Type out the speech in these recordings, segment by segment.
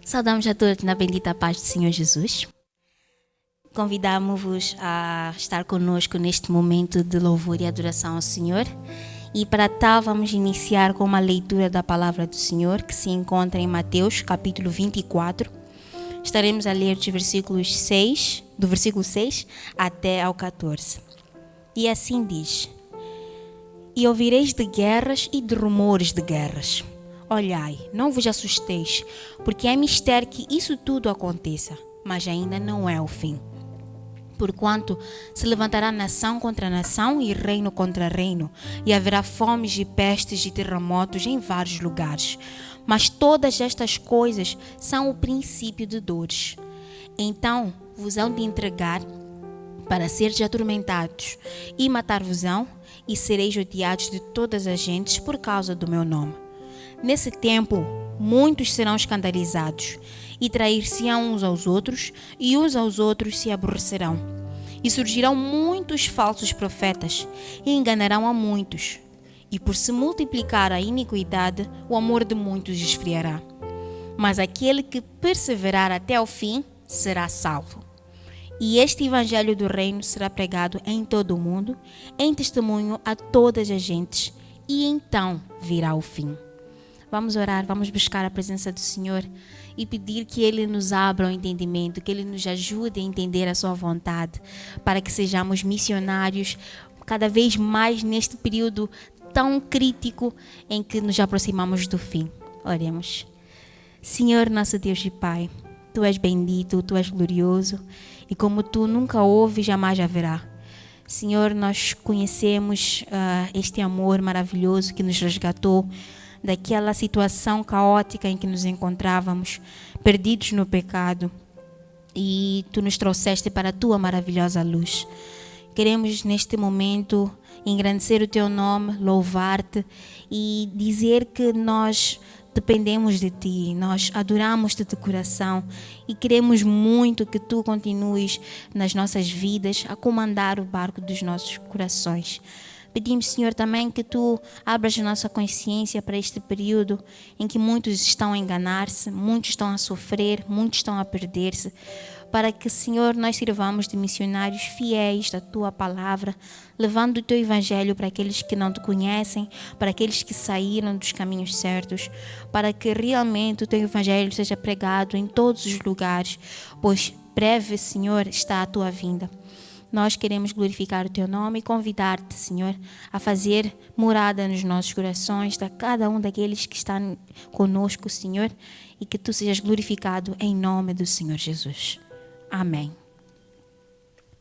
Saudamos a todos na bendita paz do Senhor Jesus. Convidamos-vos a estar conosco neste momento de louvor e adoração ao Senhor. E para tal vamos iniciar com uma leitura da palavra do Senhor que se encontra em Mateus capítulo 24. Estaremos a ler dos versículos 6, do versículo 6 até ao 14. E assim diz: E ouvireis de guerras e de rumores de guerras. Olhai, não vos assusteis, porque é mistério que isso tudo aconteça, mas ainda não é o fim. Porquanto se levantará nação contra nação e reino contra reino, e haverá fomes e pestes e terremotos em vários lugares. Mas todas estas coisas são o princípio de dores. Então vos hão de entregar para seres atormentados, e matar-vos-ão, e sereis odiados de todas as gentes por causa do meu nome. Nesse tempo, muitos serão escandalizados, e trair-se-ão uns aos outros, e uns aos outros se aborrecerão. E surgirão muitos falsos profetas, e enganarão a muitos. E por se multiplicar a iniquidade, o amor de muitos esfriará. Mas aquele que perseverar até ao fim, será salvo. E este evangelho do reino será pregado em todo o mundo, em testemunho a todas as gentes, e então virá o fim. Vamos orar, vamos buscar a presença do Senhor e pedir que Ele nos abra o entendimento, que Ele nos ajude a entender a sua vontade, para que sejamos missionários cada vez mais neste período tão crítico em que nos aproximamos do fim. Oremos. Senhor, nosso Deus e Pai, Tu és bendito, Tu és glorioso, e como Tu nunca houve, jamais haverá. Senhor, nós conhecemos este amor maravilhoso que nos resgatou daquela situação caótica em que nos encontrávamos, perdidos no pecado, e Tu nos trouxeste para a Tua maravilhosa luz. Queremos neste momento engrandecer o Teu nome, louvar-Te e dizer que nós dependemos de Ti, nós adoramos-Te de coração e queremos muito que Tu continues nas nossas vidas a comandar o barco dos nossos corações. Pedimos, Senhor, também que Tu abras a nossa consciência para este período em que muitos estão a enganar-se, muitos estão a sofrer, muitos estão a perder-se, para que, Senhor, nós sirvamos de missionários fiéis da Tua palavra, levando o Teu Evangelho para aqueles que não Te conhecem, para aqueles que saíram dos caminhos certos, para que realmente o Teu Evangelho seja pregado em todos os lugares, pois breve, Senhor, está a Tua vinda. Nós queremos glorificar o Teu nome e convidar-Te, Senhor, a fazer morada nos nossos corações, de cada um daqueles que estão conosco, Senhor, e que Tu sejas glorificado em nome do Senhor Jesus. Amém.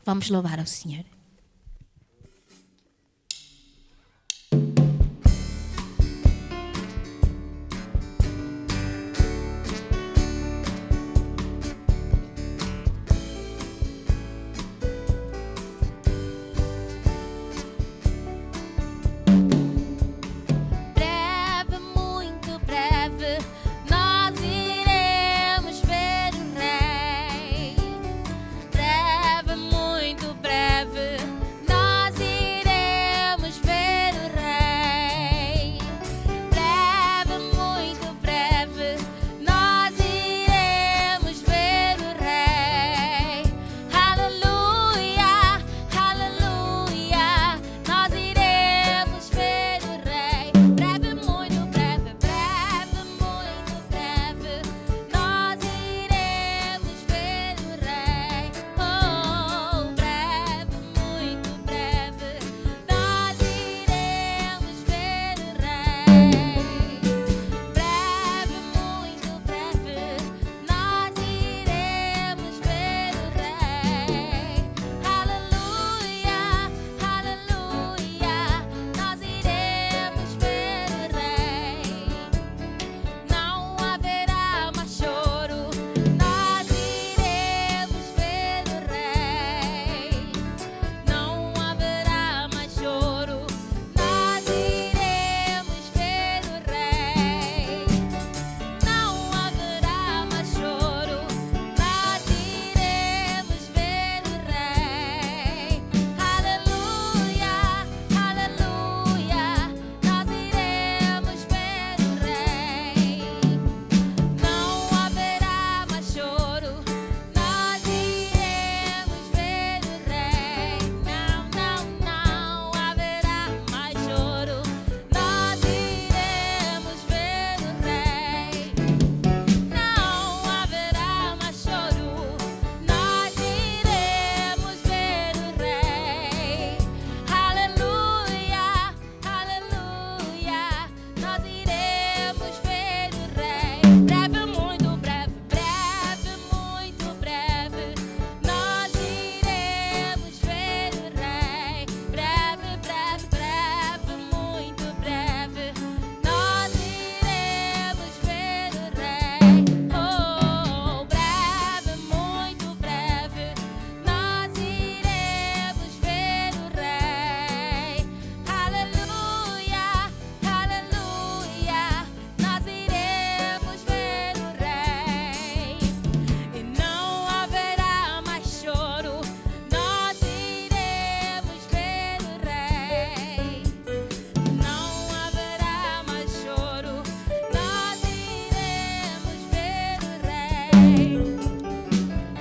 Vamos louvar ao Senhor. Breve, muito breve.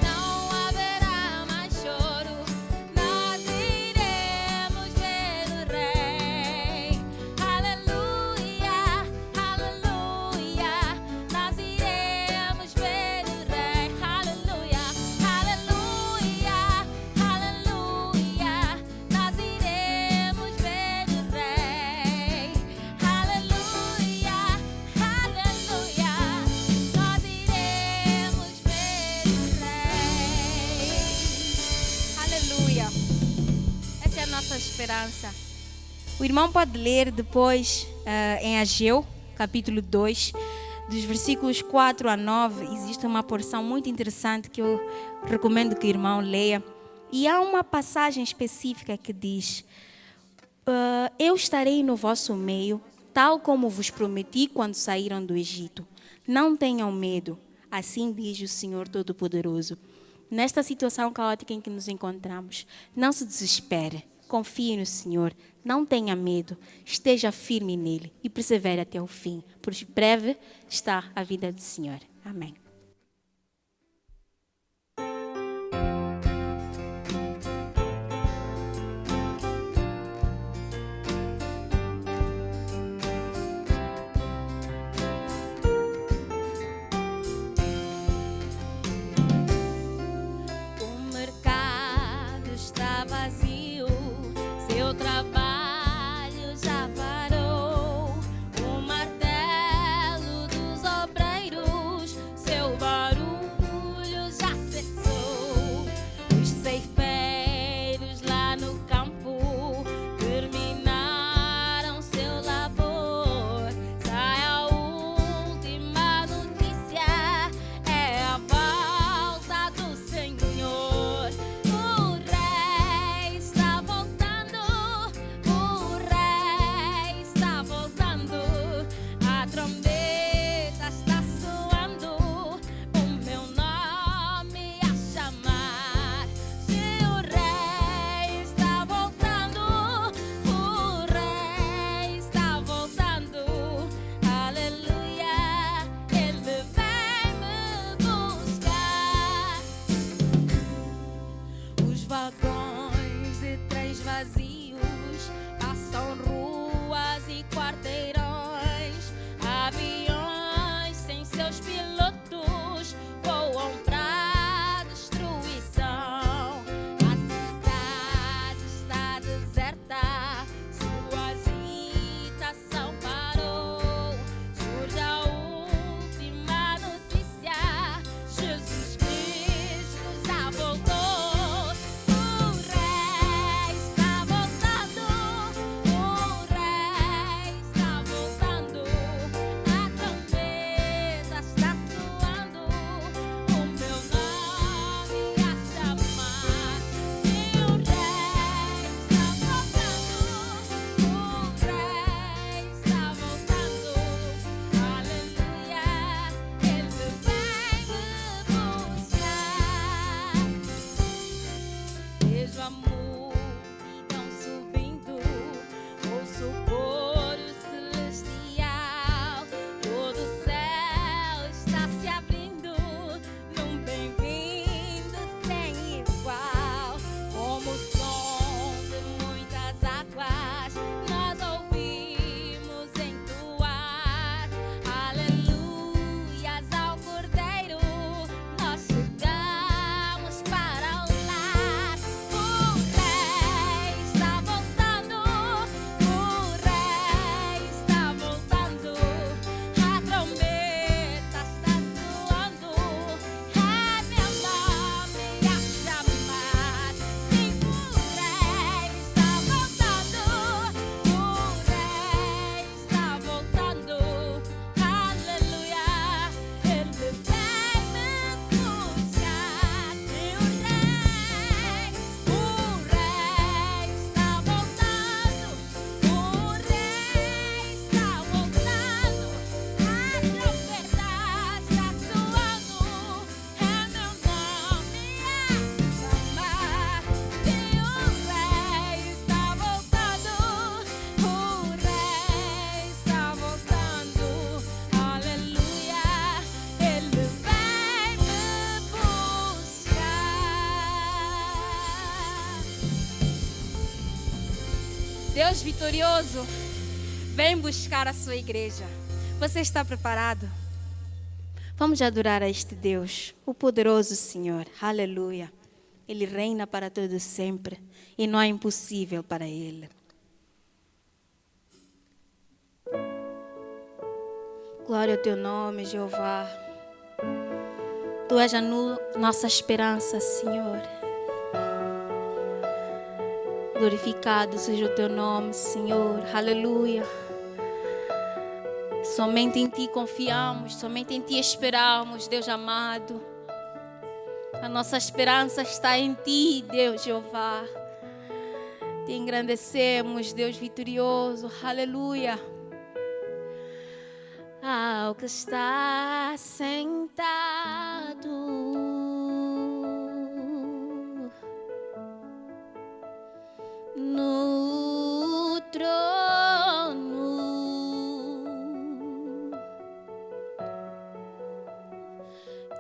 Não haverá mais choro, nós iremos ver o Rei. Aleluia, aleluia, nós iremos ver o Rei. Aleluia, aleluia, aleluia, nós iremos ver o Rei. Aleluia, aleluia, nós iremos ver o Rei. Aleluia. Essa é a nossa esperança. O irmão pode ler depois em Ageu, capítulo 2, dos versículos 4 a 9. Existe uma porção muito interessante que eu recomendo que o irmão leia. E há uma passagem específica que diz: eu estarei no vosso meio, tal como vos prometi quando saíram do Egito. Não tenham medo, assim diz o Senhor Todo-Poderoso. Nesta situação caótica em que nos encontramos, não se desespere, confie no Senhor, não tenha medo, esteja firme nele e persevere até o fim, pois breve está a vida do Senhor. Amém. O mercado está vazio, seu trabalho já parou. O martelo dos obreiros, seu Deus vitorioso vem buscar a sua igreja. Você está preparado? Vamos adorar a este Deus, o poderoso Senhor. Aleluia. Ele reina para todo sempre e não há impossível para Ele. Glória ao teu nome, Jeová. Tu és a nossa esperança, Senhor. Glorificado seja o teu nome, Senhor. Aleluia. Somente em ti confiamos, somente em ti esperamos, Deus amado. A nossa esperança está em ti, Deus Jeová. Te engrandecemos, Deus vitorioso. Aleluia. Ao que está sentado no trono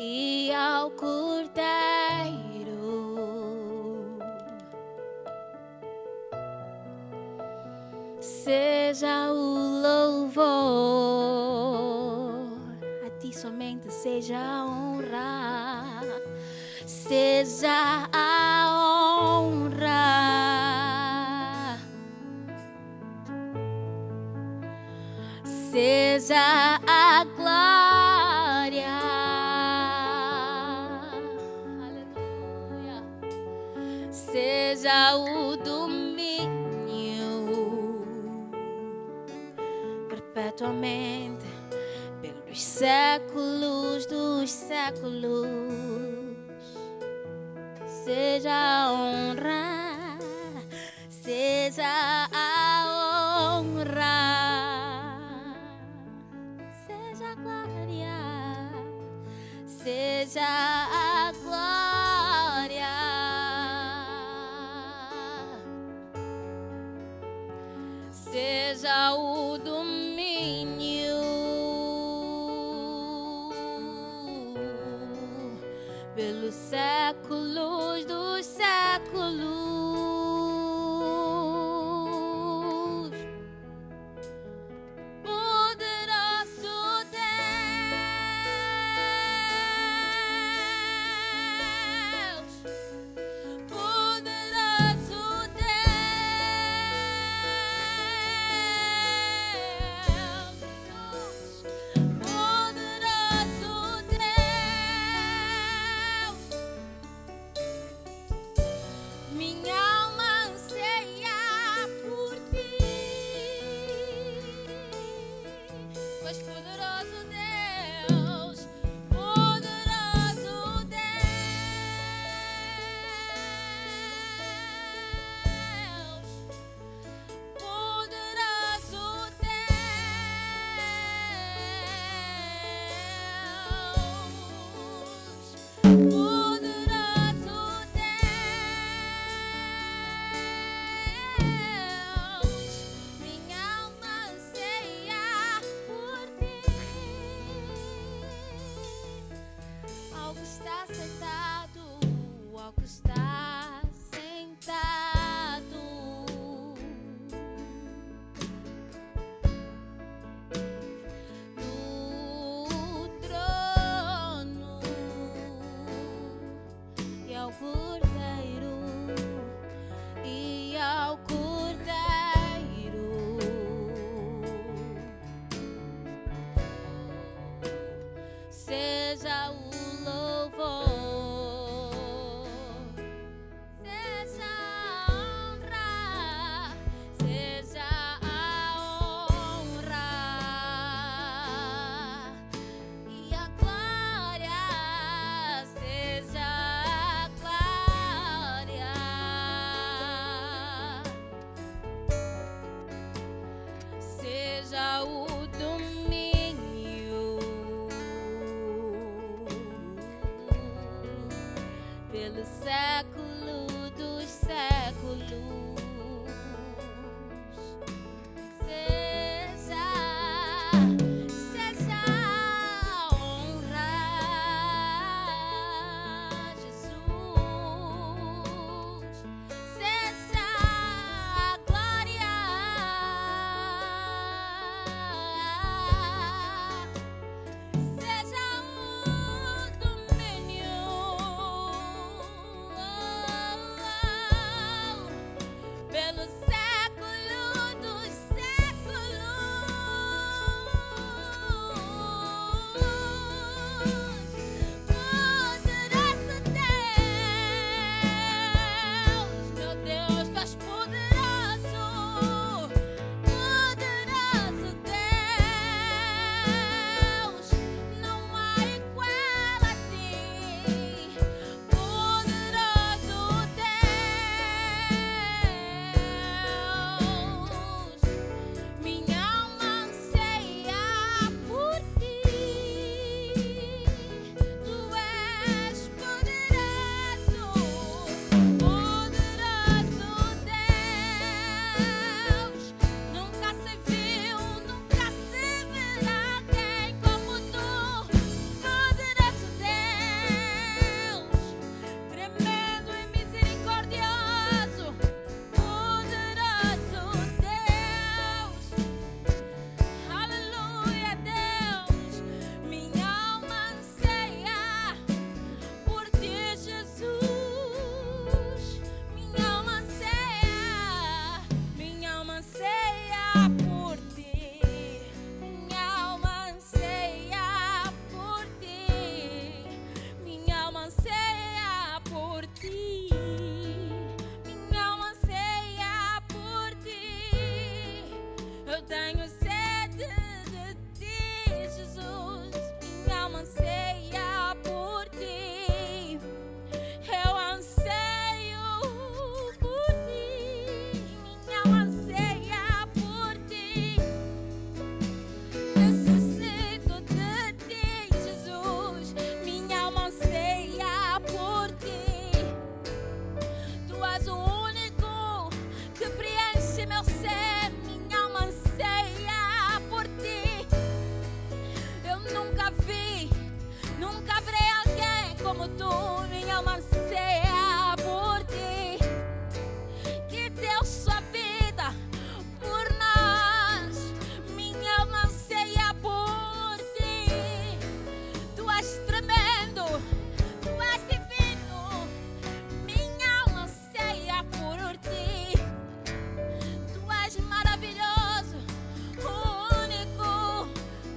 e ao Cordeiro seja o louvor, a ti somente seja a honra, seja a honra, seja a glória, aleluia, seja o domínio perpetuamente pelos séculos dos séculos. Seja a honra, seja a honra, seja a glória, seja a glória, seja o domínio pelos séculos dos séculos. Poderoso Deus, poderoso Deus, poderoso Deus. Minha alma anseia por ti, pois poderoso Deus, poderoso Deus, poderoso Deus, poderoso Deus, minha alma anseia por ti. Ao que está sentado, ao que está sentado no trono e ao Cordeiro e ao Cordeiro seja o louvor, seja a honra, seja a honra e a glória, seja a glória, seja o domínio pelo século dos séculos. Seja a honra, Jesus, seja a glória, como tu, minha alma anseia por ti. Que deu sua vida por nós, minha alma anseia por ti. Tu és tremendo, tu és divino, minha alma anseia por ti. Tu és maravilhoso, único,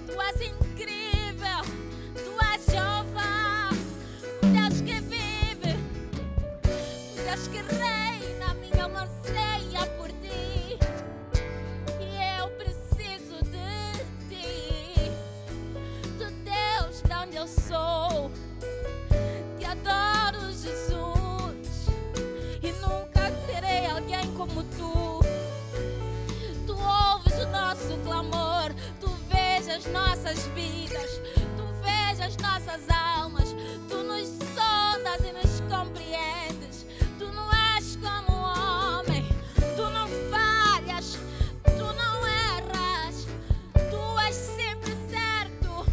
tu és incrível, tu és Jeová, o Deus que vive, o Deus que reina, minha alma anseia por ti. E eu preciso de ti, do Deus de onde eu sou. Te adoro, Jesus, e nunca terei alguém como tu. Tu ouves o nosso clamor, tu vês as nossas vidas, tu vês as nossas almas, tu nos sondas e nos compreendes. Tu não és como homem, tu não falhas, tu não erras, tu és sempre certo,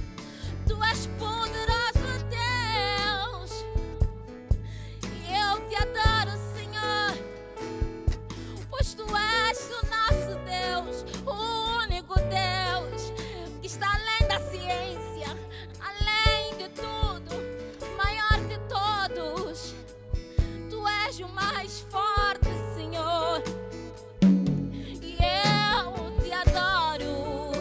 tu és poderoso Deus. E eu te adoro, Senhor, pois tu és o nosso Deus, o único Deus que está além da ciência, além de tudo, maior que todos. Tu és o mais forte, Senhor, e eu te adoro,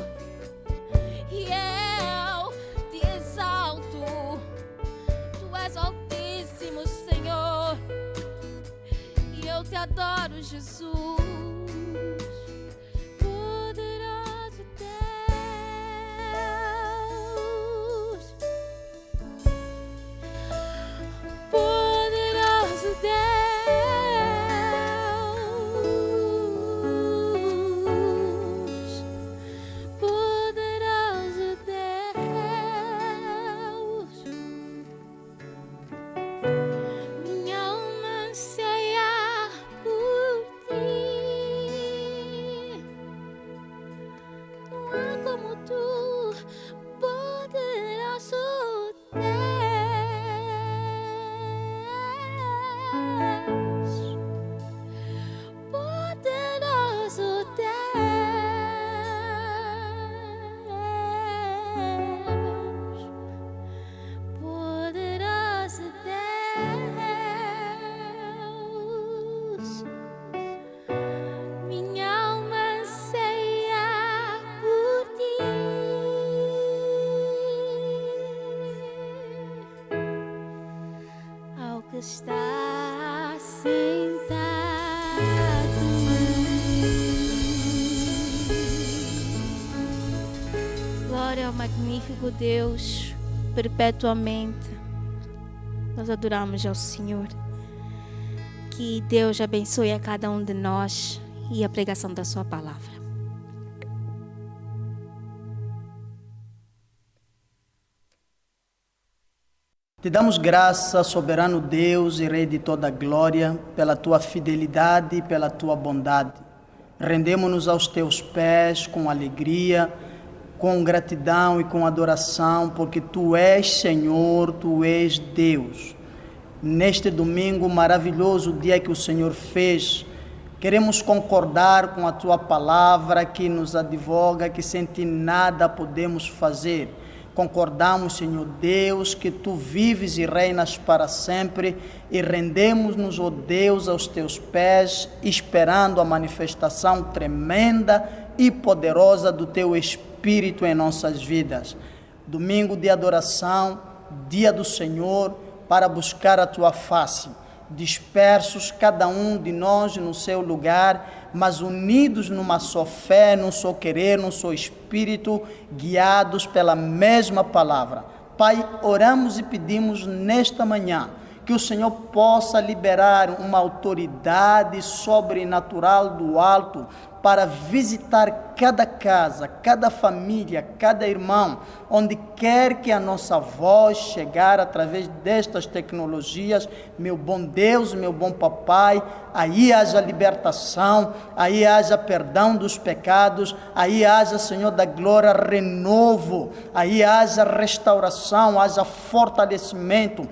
e eu te exalto. Tu és altíssimo, Senhor, e eu te adoro, Jesus. Poderoso Deus, poderoso Deus, poderoso Deus. Minha alma anseia por ti. Não há como tu, poderoso Deus, poderoso Deus, poderoso Deus. Minha alma anseia por ti. Ao que está sentado, glória ao magnífico Deus, perpetuamente nós adoramos ao Senhor. Que Deus abençoe a cada um de nós e a pregação da sua palavra. Te damos graça, soberano Deus e Rei de toda glória, pela tua fidelidade e pela tua bondade. Rendemos-nos aos teus pés com alegria, com gratidão e com adoração, porque tu és Senhor, tu és Deus. Neste domingo maravilhoso, dia que o Senhor fez, queremos concordar com a tua palavra que nos advoga que sem ti nada podemos fazer. Concordamos, Senhor Deus, que tu vives e reinas para sempre, e rendemos-nos, ó Deus, aos teus pés, esperando a manifestação tremenda e poderosa do teu Espírito em nossas vidas. Domingo de adoração, dia do Senhor, para buscar a tua face, dispersos cada um de nós no seu lugar, mas unidos numa só fé, num só querer, num só espírito, guiados pela mesma palavra. Pai, oramos e pedimos nesta manhã que o Senhor possa liberar uma autoridade sobrenatural do alto para visitar cada casa, cada família, cada irmão, onde quer que a nossa voz chegar através destas tecnologias, meu bom Deus, meu bom papai, aí haja libertação, aí haja perdão dos pecados, aí haja, Senhor da glória, renovo, aí haja restauração, haja fortalecimento.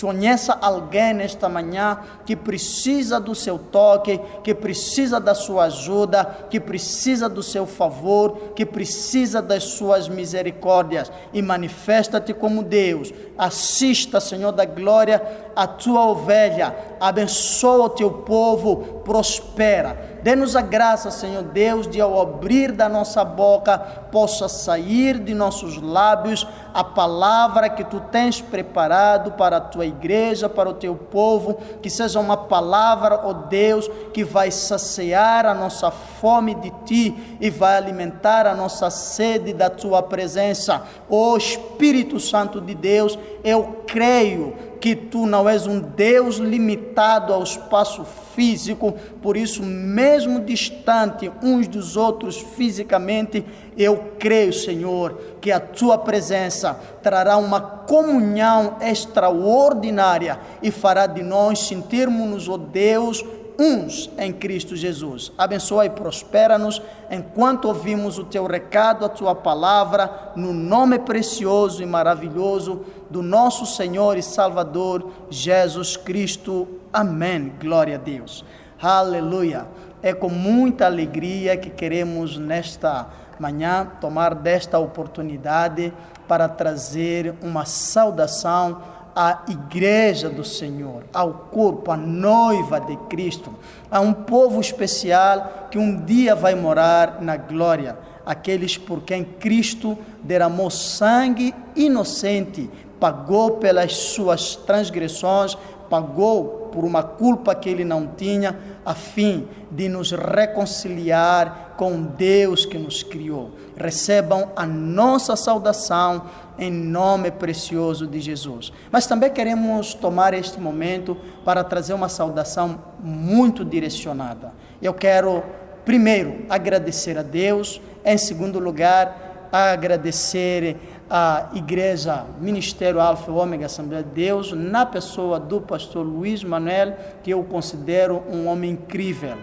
Conheça alguém nesta manhã que precisa do seu toque, que precisa da sua ajuda, que precisa do seu favor, que precisa das suas misericórdias, e manifesta-te como Deus. Assista, Senhor da glória, a tua ovelha, abençoa o teu povo, prospera. Dê-nos a graça, Senhor Deus, de ao abrir da nossa boca, possa sair de nossos lábios a palavra que Tu tens preparado para a Tua igreja, para o Teu povo, que seja uma palavra, ó Deus, que vai saciar a nossa fome de Ti e vai alimentar a nossa sede da Tua presença. Ó Espírito Santo de Deus, eu creio que Tu não és um Deus limitado ao espaço físico, por isso, mesmo distante uns dos outros fisicamente, eu creio, Senhor, que a Tua presença trará uma comunhão extraordinária e fará de nós sentirmos-nos, ó Deus, uns em Cristo Jesus. Abençoa e prospera-nos enquanto ouvimos o Teu recado, a Tua palavra, no nome precioso e maravilhoso do nosso Senhor e Salvador, Jesus Cristo. Amém. Glória a Deus. Aleluia. É com muita alegria que queremos nesta manhã tomar desta oportunidade para trazer uma saudação à igreja do Senhor, ao corpo, à noiva de Cristo, a um povo especial que um dia vai morar na glória, aqueles por quem Cristo derramou sangue inocente, pagou pelas suas transgressões, pagou por uma culpa que ele não tinha, a fim de nos reconciliar com Deus que nos criou. Recebam a nossa saudação em nome precioso de Jesus. Mas também queremos tomar este momento para trazer uma saudação muito direcionada. Eu quero, primeiro, agradecer a Deus, em segundo lugar, agradecer a Igreja Ministério Alfa e Ômega Assembleia de Deus, na pessoa do pastor Luiz Manuel, que eu considero um homem incrível,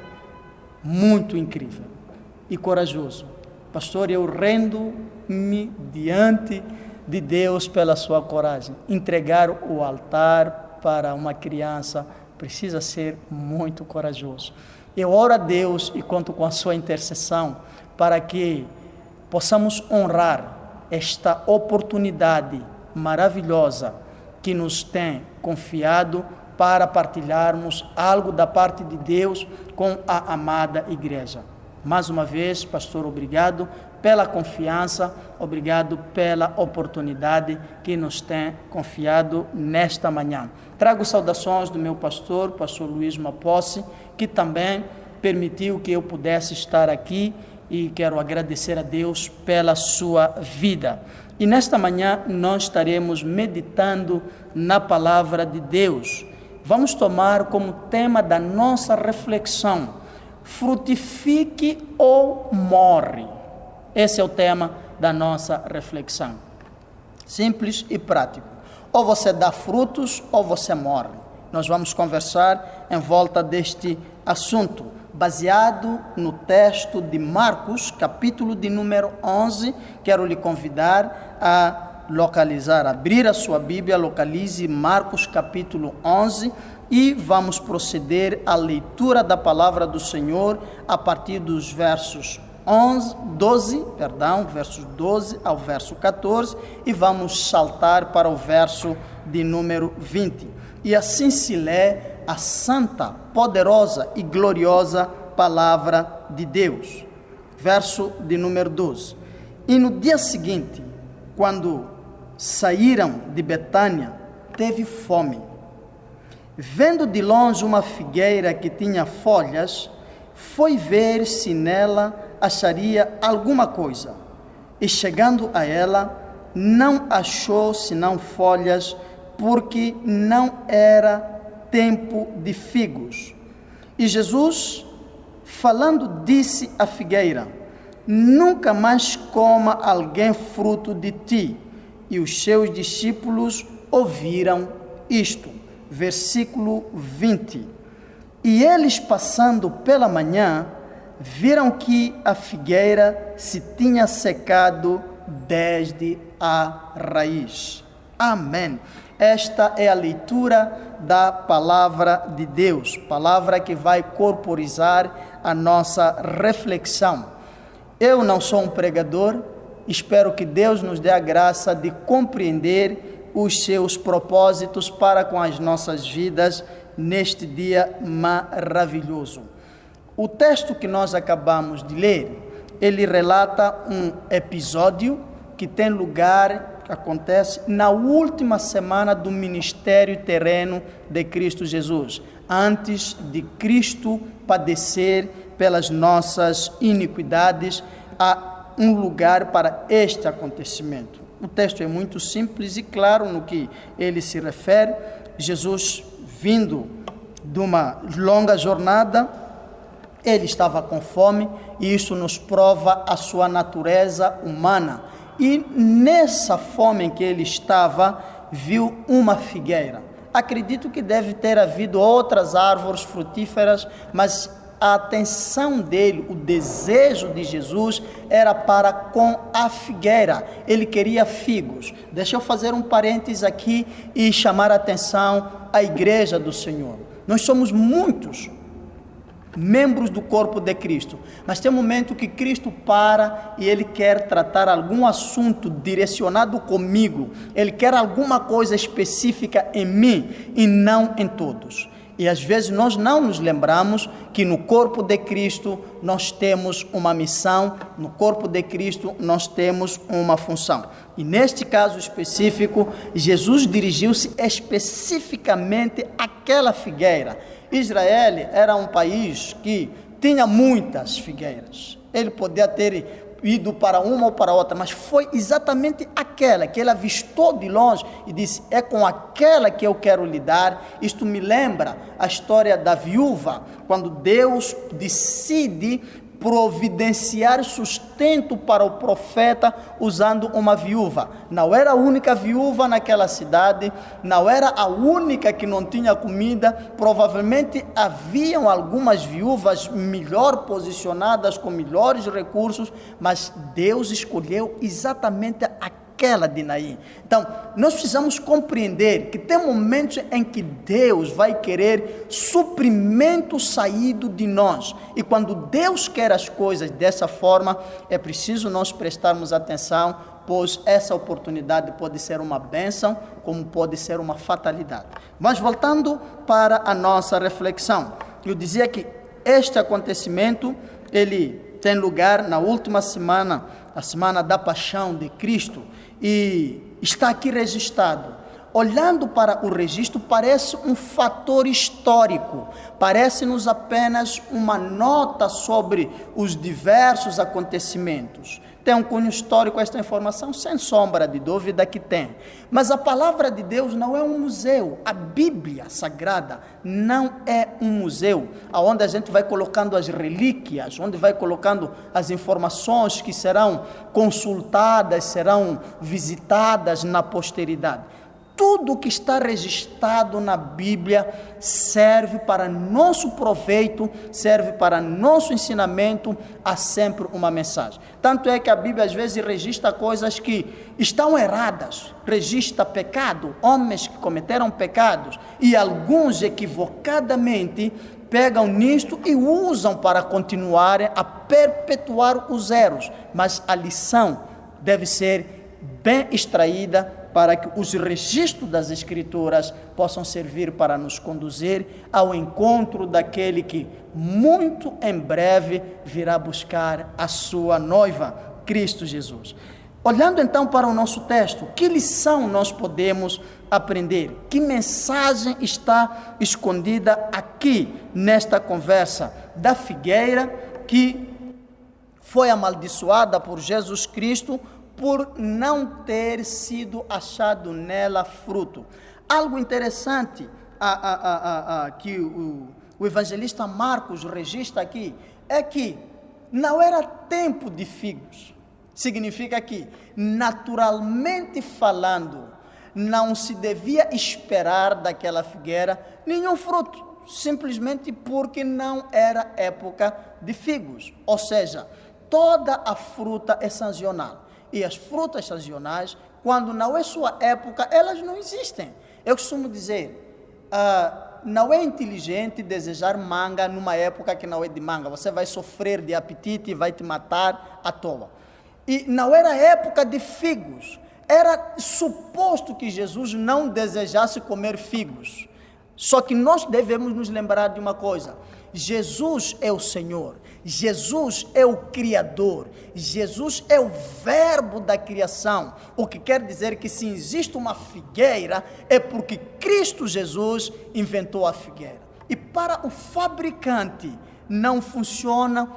muito incrível e corajoso. Pastor, eu rendo-me diante de Deus pela sua coragem. Entregar o altar para uma criança precisa ser muito corajoso. Eu oro a Deus e conto com a sua intercessão para que possamos honrar esta oportunidade maravilhosa que nos tem confiado para partilharmos algo da parte de Deus com a amada igreja. Mais uma vez, pastor, obrigado pela confiança, obrigado pela oportunidade que nos tem confiado nesta manhã. Trago saudações do meu pastor Luiz Mapossi, que também permitiu que eu pudesse estar aqui, e quero agradecer a Deus pela sua vida. E nesta manhã nós estaremos meditando na palavra de Deus. Vamos tomar como tema da nossa reflexão: frutifique ou morre. Esse é o tema da nossa reflexão. Simples e prático. Ou você dá frutos ou você morre. Nós vamos conversar em volta deste assunto, baseado no texto de Marcos, capítulo de número 11. Quero lhe convidar a localizar, abrir a sua Bíblia, localize Marcos capítulo 11 e vamos proceder à leitura da palavra do Senhor a partir dos versos 12 ao verso 14 e vamos saltar para o verso de número 20. E assim se lê a santa, poderosa e gloriosa palavra de Deus. Verso de número 12. E no dia seguinte, quando saíram de Betânia, teve fome. Vendo de longe uma figueira que tinha folhas, foi ver se nela acharia alguma coisa. E chegando a ela, não achou senão folhas, porque não era tempo de figos. E Jesus, falando, disse à figueira: nunca mais coma alguém fruto de ti. E os seus discípulos ouviram isto. Versículo 20. E eles, passando pela manhã, viram que a figueira se tinha secado desde a raiz. Amém. Esta é a leitura da palavra de Deus, palavra que vai corporizar a nossa reflexão. Eu não sou um pregador, espero que Deus nos dê a graça de compreender os seus propósitos para com as nossas vidas neste dia maravilhoso. O texto que nós acabamos de ler, ele relata um episódio que tem lugar, que acontece na última semana do ministério terreno de Cristo Jesus, antes de Cristo padecer pelas nossas iniquidades. Há um lugar para este acontecimento. O texto é muito simples e claro no que ele se refere. Jesus, vindo de uma longa jornada, ele estava com fome, e isso nos prova a sua natureza humana. E nessa fome em que ele estava, viu uma figueira. Acredito que deve ter havido outras árvores frutíferas, mas a atenção dele, o desejo de Jesus era para com a figueira. Ele queria figos. Deixa eu fazer um parênteses aqui e chamar a atenção à igreja do Senhor. Nós somos muitos membros do corpo de Cristo, mas tem um momento que Cristo para e ele quer tratar algum assunto direcionado comigo, ele quer alguma coisa específica em mim e não em todos. E às vezes nós não nos lembramos que no corpo de Cristo nós temos uma missão, no corpo de Cristo nós temos uma função. E neste caso específico, Jesus dirigiu-se especificamente àquela figueira. Israel era um país que tinha muitas figueiras. Ele podia ter ido para uma ou para outra, mas foi exatamente aquela que ele avistou de longe e disse: é com aquela que eu quero lidar. Isto me lembra a história da viúva, quando Deus decide providenciar sustento para o profeta usando uma viúva. Não era a única viúva naquela cidade, não era a única que não tinha comida, provavelmente haviam algumas viúvas melhor posicionadas, com melhores recursos, mas Deus escolheu exatamente aquela de Naim. Então, nós precisamos compreender que tem momentos em que Deus vai querer suprimento saído de nós, e quando Deus quer as coisas dessa forma, é preciso nós prestarmos atenção, pois essa oportunidade pode ser uma bênção, como pode ser uma fatalidade. Mas voltando para a nossa reflexão, eu dizia que este acontecimento, ele tem lugar na última semana, a semana da paixão de Cristo, e está aqui registrado. Olhando para o registro, parece um fator histórico, parece-nos apenas uma nota sobre os diversos acontecimentos. Tem um cunho histórico esta informação? Sem sombra de dúvida que tem. Mas a palavra de Deus não é um museu. A Bíblia Sagrada não é um museu, onde a gente vai colocando as relíquias, onde vai colocando as informações que serão consultadas, serão visitadas na posteridade. Tudo que está registrado na Bíblia serve para nosso proveito, serve para nosso ensinamento, há sempre uma mensagem. Tanto é que a Bíblia às vezes registra coisas que estão erradas, registra pecado, homens que cometeram pecados, e alguns equivocadamente pegam nisto e usam para continuarem a perpetuar os erros, mas a lição deve ser bem extraída para que os registros das Escrituras possam servir para nos conduzir ao encontro daquele que muito em breve virá buscar a sua noiva, Cristo Jesus. Olhando então para o nosso texto, que lição nós podemos aprender? Que mensagem está escondida aqui nesta conversa da figueira que foi amaldiçoada por Jesus Cristo por não ter sido achado nela fruto? Algo interessante que o evangelista Marcos registra aqui é que não era tempo de figos. Significa que, naturalmente falando, não se devia esperar daquela figueira nenhum fruto, simplesmente porque não era época de figos. Ou seja, toda a fruta é sazonal. E as frutas sazonais, quando não é sua época, elas não existem. Eu costumo dizer, não é inteligente desejar manga numa época que não é de manga. Você vai sofrer de apetite e vai te matar à toa. E não era época de figos. Era suposto que Jesus não desejasse comer figos. Só que nós devemos nos lembrar de uma coisa. Jesus é o Senhor. Jesus é o Criador. Jesus é o verbo da criação. O que quer dizer que se existe uma figueira, é porque Cristo Jesus inventou a figueira. E para o fabricante não funcionam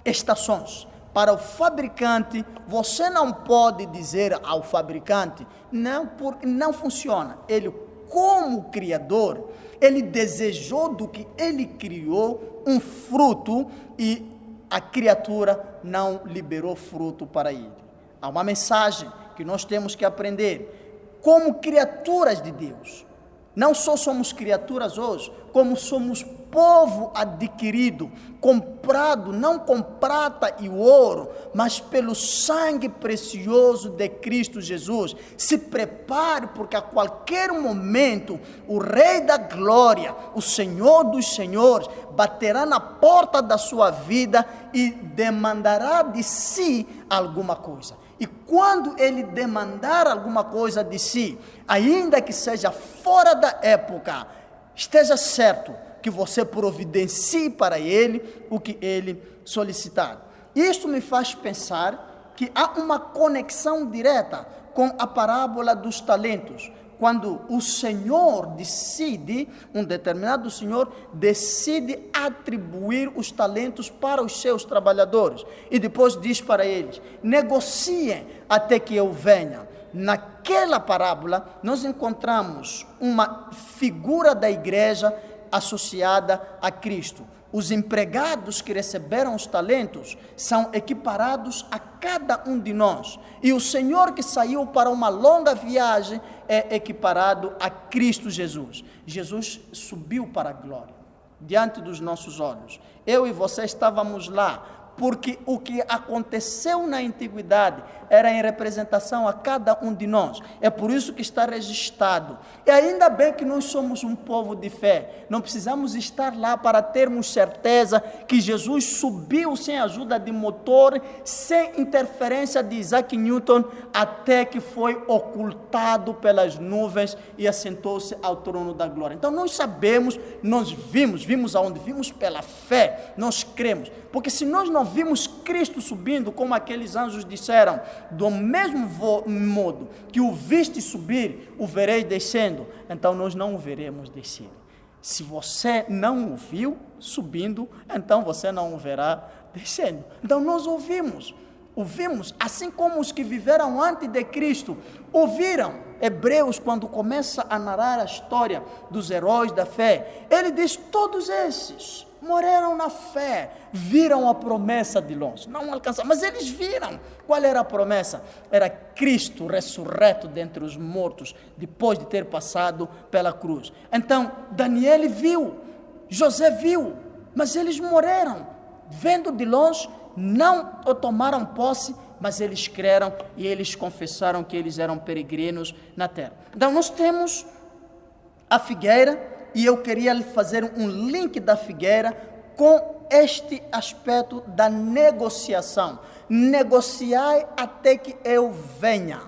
estações. Para o fabricante, você não pode dizer ao fabricante, não funciona. Ele, como Criador, ele desejou do que ele criou um fruto e a criatura não liberou fruto para ele. Há uma mensagem que nós temos que aprender. Como criaturas de Deus, não só somos criaturas hoje, como somos povo adquirido, comprado não com prata e ouro, mas pelo sangue precioso de Cristo Jesus. Se prepare, porque a qualquer momento o Rei da Glória, o Senhor dos Senhores, baterá na porta da sua vida e demandará de si alguma coisa. E quando ele demandar alguma coisa de si, ainda que seja fora da época, esteja certo que você providencie para ele o que ele solicitar. Isso me faz pensar que há uma conexão direta com a parábola dos talentos. Quando o Senhor decide, um determinado Senhor decide atribuir os talentos para os seus trabalhadores. E depois diz para eles, negociem até que eu venha. Naquela parábola, nós encontramos uma figura da igreja associada a Cristo. Os empregados que receberam os talentos são equiparados a cada um de nós. E o Senhor que saiu para uma longa viagem é equiparado a Cristo Jesus. Jesus subiu para a glória, diante dos nossos olhos. Eu e você estávamos lá, porque o que aconteceu na antiguidade era em representação a cada um de nós. É por isso que está registrado. E ainda bem que nós somos um povo de fé. Não precisamos estar lá para termos certeza que Jesus subiu sem ajuda de motor, sem interferência de Isaac Newton, até que foi ocultado pelas nuvens e assentou-se ao trono da glória. Então nós sabemos, nós vimos aonde? Vimos pela fé, nós cremos. Porque se nós não vimos Cristo subindo, como aqueles anjos disseram, do mesmo modo que o viste subir, o vereis descendo, então nós não o veremos descer. Se você não o viu subindo, então você não o verá descendo. Então nós ouvimos, assim como os que viveram antes de Cristo ouviram. Hebreus, quando começa a narrar a história dos heróis da fé, ele diz, todos esses morreram na fé, viram a promessa de longe, não alcançaram, mas eles viram. Qual era a promessa? Era Cristo ressurreto dentre os mortos, depois de ter passado pela cruz. Então, Daniel viu, José viu, mas eles morreram, vendo de longe, não tomaram posse, mas eles creram e eles confessaram que eles eram peregrinos na terra. Então, nós temos a figueira, e eu queria fazer um link da figueira com este aspecto da negociação. Negociai até que eu venha.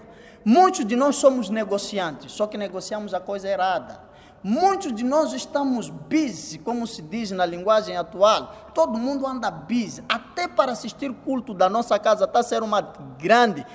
Muitos de nós somos negociantes, só que negociamos a coisa errada. Muitos de nós estamos busy, como se diz na linguagem atual. Todo mundo anda busy, até para assistir culto da nossa casa está a ser uma grande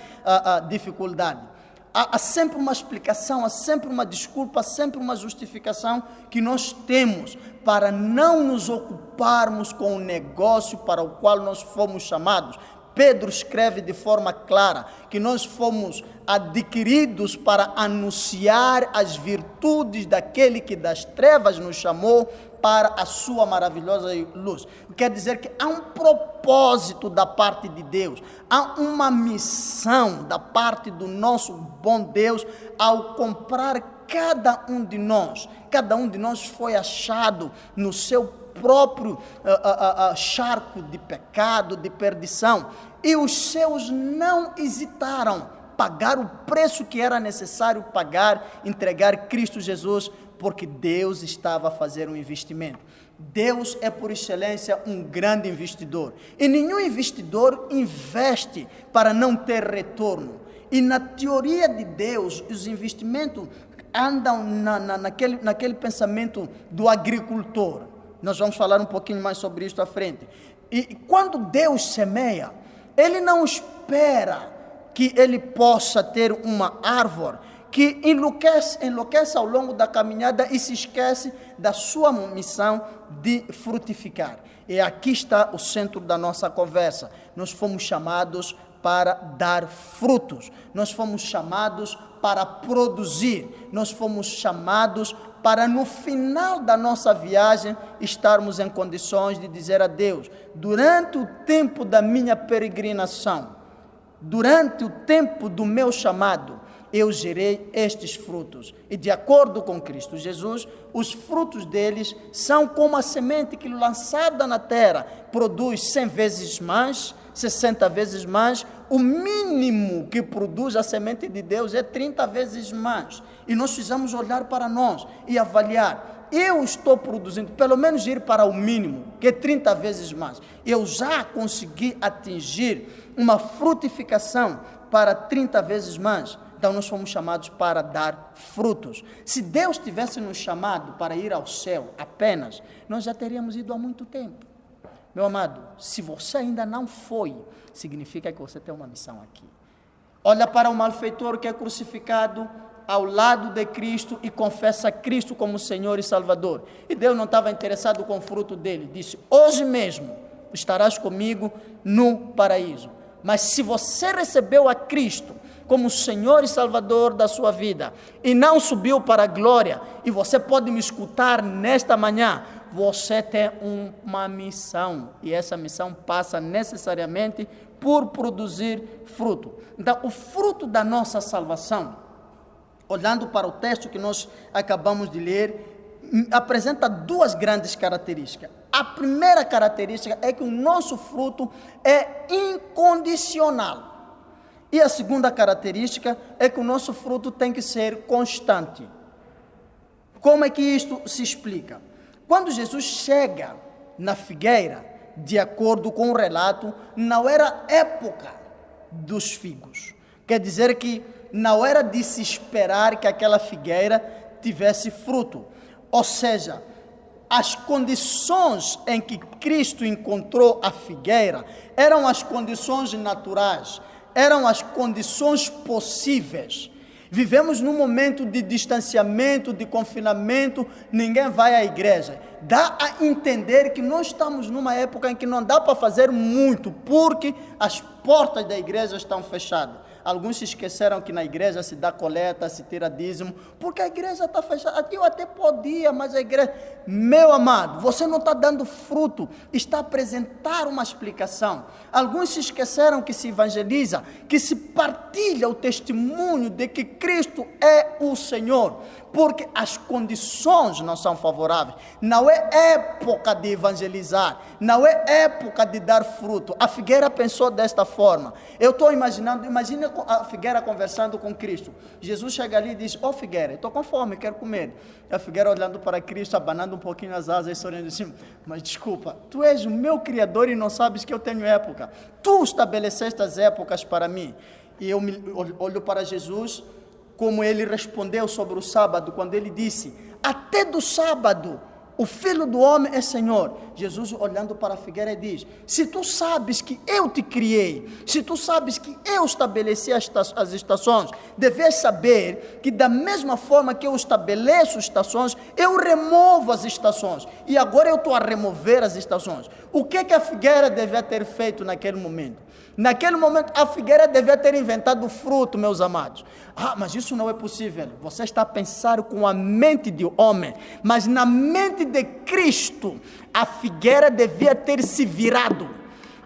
dificuldade. Há sempre uma explicação, há sempre uma desculpa, há sempre uma justificação que nós temos para não nos ocuparmos com o negócio para o qual nós fomos chamados. Pedro escreve de forma clara que nós fomos adquiridos para anunciar as virtudes daquele que das trevas nos chamou para a sua maravilhosa luz. Quer dizer que há um propósito da parte de Deus, há uma missão da parte do nosso bom Deus ao comprar cada um de nós. Cada um de nós foi achado no seu próprio charco de pecado, de perdição, e os seus não hesitaram pagar o preço que era necessário pagar, entregar Cristo Jesus, porque Deus estava a fazer um investimento. Deus é por excelência um grande investidor, e nenhum investidor investe para não ter retorno. E na teoria de Deus, os investimentos andam naquele pensamento do agricultor. Nós vamos falar um pouquinho mais sobre isso à frente. E quando Deus semeia, Ele não espera que ele possa ter uma árvore que enlouquece ao longo da caminhada e se esquece da sua missão de frutificar. E aqui está o centro da nossa conversa. Nós fomos chamados para dar frutos, nós fomos chamados para produzir, nós fomos chamados para no final da nossa viagem estarmos em condições de dizer a Deus: durante o tempo da minha peregrinação, durante o tempo do meu chamado, eu gerei estes frutos. E de acordo com Cristo Jesus, os frutos deles são como a semente que lançada na terra produz 100 vezes mais, 60 vezes mais. O mínimo que produz a semente de Deus é 30 vezes mais. E nós precisamos olhar para nós e avaliar: eu estou produzindo, pelo menos ir para o mínimo, que é 30 vezes mais. Eu já consegui atingir uma frutificação para 30 vezes mais. Então nós fomos chamados para dar frutos. Se Deus tivesse nos chamado para ir ao céu apenas, nós já teríamos ido há muito tempo. Meu amado, se você ainda não foi, significa que você tem uma missão aqui. Olha para o malfeitor que é crucificado ao lado de Cristo e confessa Cristo como Senhor e Salvador. E Deus não estava interessado com o fruto dele. Disse: hoje mesmo estarás comigo no paraíso. Mas se você recebeu a Cristo como Senhor e Salvador da sua vida e não subiu para a glória, e você pode me escutar nesta manhã, você tem uma missão, e essa missão passa necessariamente por produzir fruto. Então, o fruto da nossa salvação, olhando para o texto que nós acabamos de ler, apresenta duas grandes características. A primeira característica é que o nosso fruto é incondicional. E a segunda característica é que o nosso fruto tem que ser constante. Como é que isto se explica? Quando Jesus chega na figueira, de acordo com o relato, não era época dos figos. Quer dizer que não era de se esperar que aquela figueira tivesse fruto. Ou seja, as condições em que Cristo encontrou a figueira eram as condições naturais, eram as condições possíveis. Vivemos num momento de distanciamento, de confinamento, ninguém vai à igreja. Dá a entender que nós estamos numa época em que não dá para fazer muito, porque as portas da igreja estão fechadas. Alguns se esqueceram que na igreja se dá coleta, se tira dízimo, porque a igreja está fechada. Eu até podia, mas a igreja... Meu amado, você não está dando fruto, está a apresentar uma explicação. Alguns se esqueceram que se evangeliza, que se partilha o testemunho de que Cristo é o Senhor, porque as condições não são favoráveis. Não é época de evangelizar, não é época de dar fruto. A figueira pensou desta forma. Eu estou imaginando, imagina a figueira conversando com Cristo. Jesus chega ali e diz: ó figueira, estou com fome, quero comer. A figueira olhando para Cristo, abanando um pouquinho as asas, sorrindo assim: mas desculpa, tu és o meu Criador e não sabes que eu tenho época. Tu estabeleceste as épocas para mim. E eu olho para Jesus, como ele respondeu sobre o sábado, quando ele disse: até do sábado o Filho do Homem é Senhor. Jesus, olhando para a figueira, diz: se tu sabes que eu te criei, se tu sabes que eu estabeleci as estações, deves saber que da mesma forma que eu estabeleço estações, eu removo as estações. E agora eu estou a remover as estações. O que a figueira devia ter feito naquele momento? Naquele momento, a figueira devia ter inventado fruto, meus amados. Ah, mas isso não é possível. Você está a pensar com a mente de homem, mas na mente de Cristo, a figueira devia ter se virado.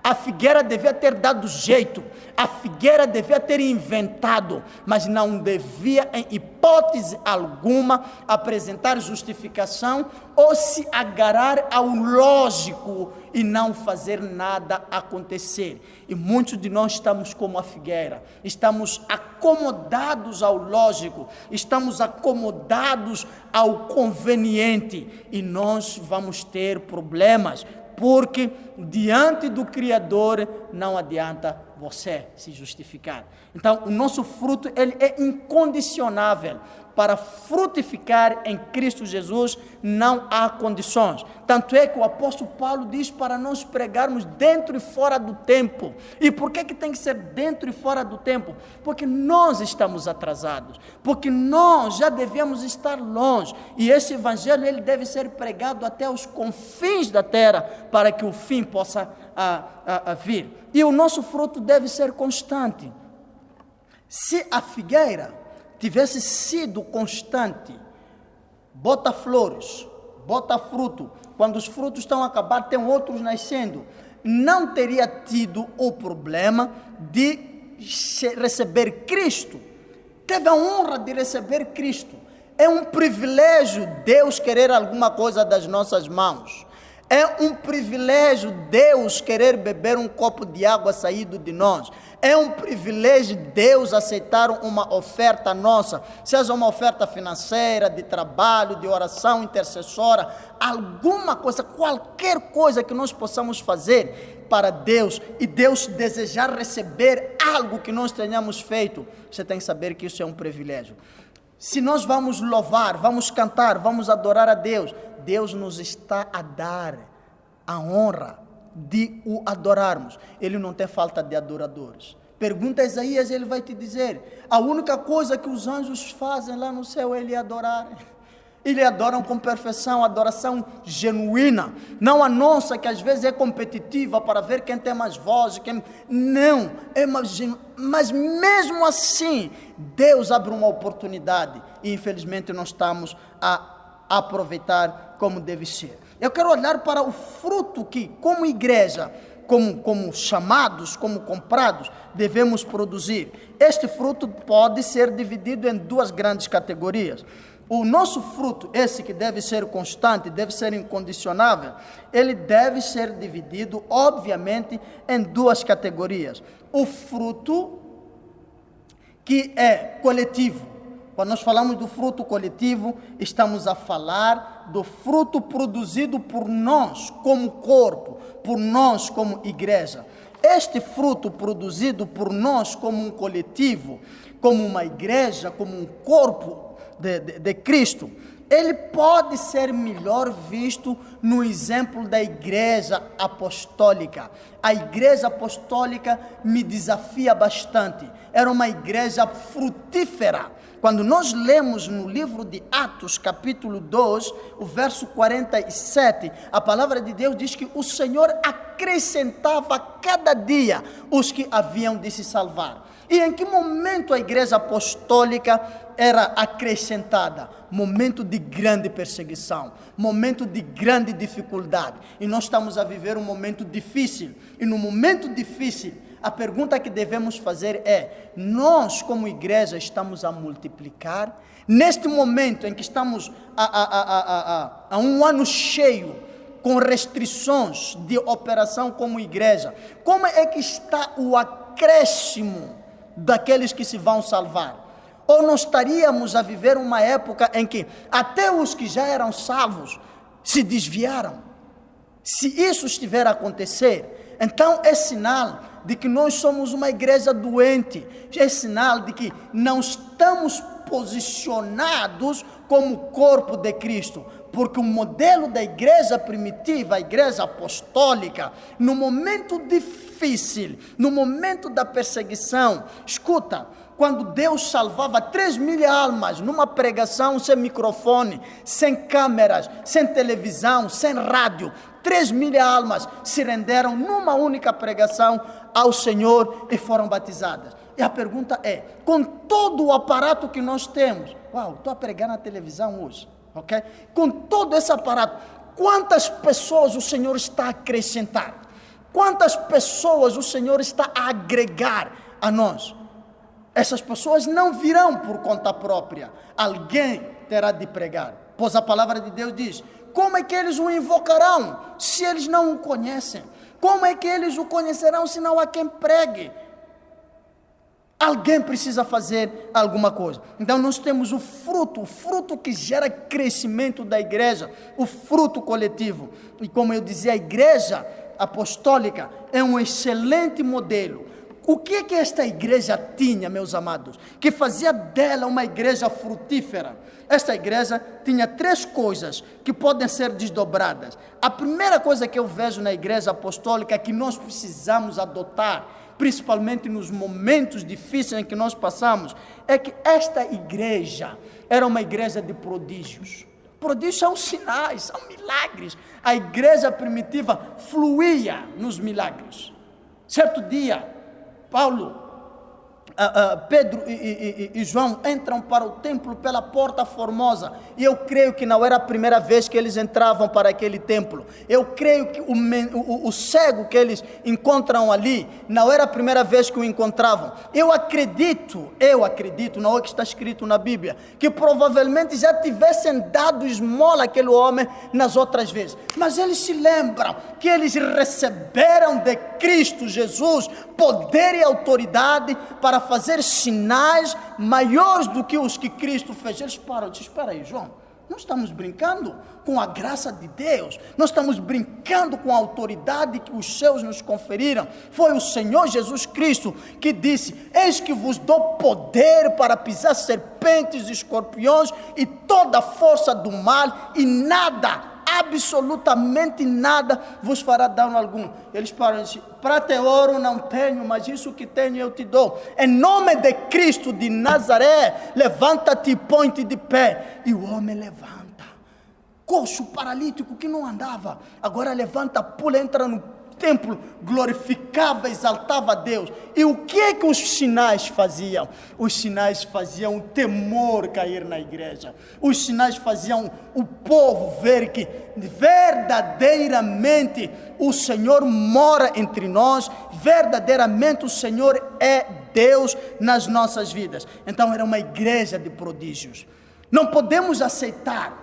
A figueira devia ter dado jeito, a figueira devia ter inventado, mas não devia, em hipótese alguma, apresentar justificação ou se agarrar ao lógico e não fazer nada acontecer. E muitos de nós estamos como a figueira, estamos acomodados ao lógico, estamos acomodados ao conveniente, e nós vamos ter problemas, porque diante do Criador não adianta você se justificar. Então, o nosso fruto, ele é incondicionável. Para frutificar em Cristo Jesus, não há condições. Tanto é que o apóstolo Paulo diz para nós pregarmos dentro e fora do tempo. E por que tem que ser dentro e fora do tempo? Porque nós estamos atrasados. Porque nós já devemos estar longe. E esse evangelho, ele deve ser pregado até os confins da terra, para que o fim possa vir. E o nosso fruto deve ser constante. Se a figueira tivesse sido constante, bota flores, bota fruto, quando os frutos estão a acabar, tem outros nascendo, não teria tido o problema de receber Cristo. Teve a honra de receber Cristo. É um privilégio Deus querer alguma coisa das nossas mãos. É um privilégio Deus querer beber um copo de água saído de nós. É um privilégio Deus aceitar uma oferta nossa, seja uma oferta financeira, de trabalho, de oração intercessória, alguma coisa, qualquer coisa que nós possamos fazer para Deus, e Deus desejar receber algo que nós tenhamos feito, você tem que saber que isso é um privilégio. Se nós vamos louvar, vamos cantar, vamos adorar a Deus, Deus nos está a dar a honra de o adorarmos. Ele não tem falta de adoradores. Pergunta a Isaías, ele vai te dizer, a única coisa que os anjos fazem lá no céu é ele adorar. Eles adoram com perfeição, adoração genuína, não a nossa, que às vezes é competitiva para ver quem tem mais voz, não, mas mesmo assim, Deus abre uma oportunidade, e infelizmente nós estamos a aproveitar como deve ser. Eu quero olhar para o fruto que, como igreja, como chamados, como comprados, devemos produzir. Este fruto pode ser dividido em duas grandes categorias. O nosso fruto, esse que deve ser constante, deve ser incondicionável, ele deve ser dividido, obviamente, em duas categorias. O fruto que é coletivo. Quando nós falamos do fruto coletivo, estamos a falar do fruto produzido por nós como corpo, por nós como igreja. Este fruto produzido por nós como um coletivo, como uma igreja, como um corpo de Cristo, ele pode ser melhor visto no exemplo da igreja apostólica. A igreja apostólica me desafia bastante. Era uma igreja frutífera. Quando nós lemos no livro de Atos, capítulo 2, o verso 47, a palavra de Deus diz que o Senhor acrescentava cada dia os que haviam de se salvar. E em que momento a igreja apostólica era acrescentada? Momento de grande perseguição, momento de grande dificuldade. E nós estamos a viver um momento difícil. E no momento difícil, a pergunta que devemos fazer é: nós como igreja estamos a multiplicar? Neste momento em que estamos a um ano cheio, com restrições de operação como igreja, como é que está o acréscimo daqueles que se vão salvar? Ou nós estaríamos a viver uma época em que até os que já eram salvos se desviaram? Se isso estiver a acontecer, então é sinal de que nós somos uma igreja doente, é sinal de que não estamos posicionados como corpo de Cristo, porque o modelo da igreja primitiva, a igreja apostólica, no momento difícil, no momento da perseguição, escuta, quando Deus salvava 3.000 almas numa pregação sem microfone, sem câmeras, sem televisão, sem rádio, 3.000 almas se renderam numa única pregação ao Senhor e foram batizadas. E a pergunta é, com todo o aparato que nós temos, estou a pregar na televisão hoje, ok? Com todo esse aparato, quantas pessoas o Senhor está a acrescentar? Quantas pessoas o Senhor está a agregar a nós? Essas pessoas não virão por conta própria. Alguém terá de pregar. Pois a palavra de Deus diz: como é que eles o invocarão se eles não o conhecem? Como é que eles o conhecerão se não há quem pregue? Alguém precisa fazer alguma coisa. Então nós temos o fruto que gera crescimento da igreja, o fruto coletivo. E como eu dizia, a igreja apostólica é um excelente modelo. O que que esta igreja tinha, meus amados, que fazia dela uma igreja frutífera? Esta igreja tinha 3 coisas que podem ser desdobradas. A primeira coisa que eu vejo na igreja apostólica que nós precisamos adotar, principalmente nos momentos difíceis em que nós passamos, é que esta igreja era uma igreja de prodígios. Prodígios são sinais, são milagres. A igreja primitiva fluía nos milagres. Certo dia, Pedro e João entram para o templo pela porta formosa, e eu creio que não era a primeira vez que eles entravam para aquele templo. Eu creio que o cego que eles encontram ali, não era a primeira vez que o encontravam. Eu acredito, não é o que está escrito na Bíblia, que provavelmente já tivessem dado esmola àquele homem nas outras vezes, mas eles se lembram que eles receberam de Cristo Jesus poder e autoridade para fazer sinais maiores do que os que Cristo fez. Eles param e dizem: espera aí, João, nós estamos brincando com a graça de Deus, nós estamos brincando com a autoridade que os céus nos conferiram. Foi o Senhor Jesus Cristo que disse: eis que vos dou poder para pisar serpentes e escorpiões e toda a força do mal, e nada, absolutamente nada vos fará dano algum. Eles param e dizem: prata e ouro não tenho, mas isso que tenho eu te dou. Em nome de Cristo de Nazaré, levanta-te e põe-te de pé. E o homem levanta. Coxo, paralítico que não andava, agora levanta, pula, entra no templo, glorificava, exaltava a Deus. E o que é que os sinais faziam? Os sinais faziam o temor cair na igreja. Os sinais faziam o povo ver que verdadeiramente o Senhor mora entre nós, verdadeiramente o Senhor é Deus nas nossas vidas. Então era uma igreja de prodígios. Não podemos aceitar.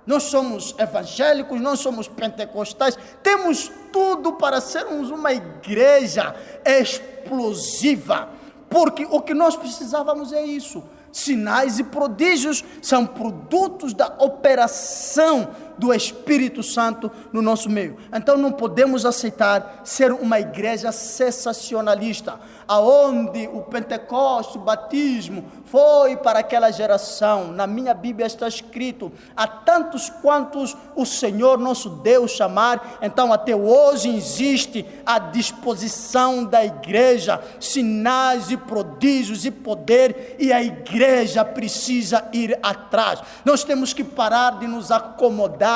Nós somos evangélicos, nós somos pentecostais, temos tudo para sermos uma igreja explosiva, porque o que nós precisávamos é isso. Sinais e prodígios são produtos da operação do Espírito Santo no nosso meio. Então não podemos aceitar ser uma igreja sensacionalista, aonde o Pentecostes, o batismo foi para aquela geração. Na minha Bíblia está escrito: a tantos quantos o Senhor nosso Deus chamar. Então até hoje existe à disposição da igreja sinais e prodígios e poder, e a igreja precisa ir atrás. Nós temos que parar de nos acomodar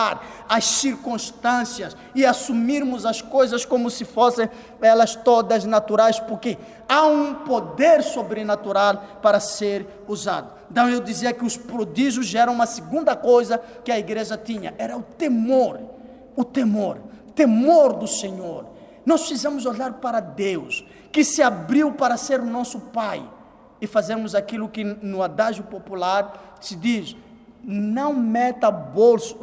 às circunstâncias e assumirmos as coisas como se fossem elas todas naturais, porque há um poder sobrenatural para ser usado. Então eu dizia que os prodígios geram uma segunda coisa que a igreja tinha, era o temor do Senhor. Nós precisamos olhar para Deus, que se abriu para ser o nosso Pai, e fazemos aquilo que no adágio popular se diz: não meta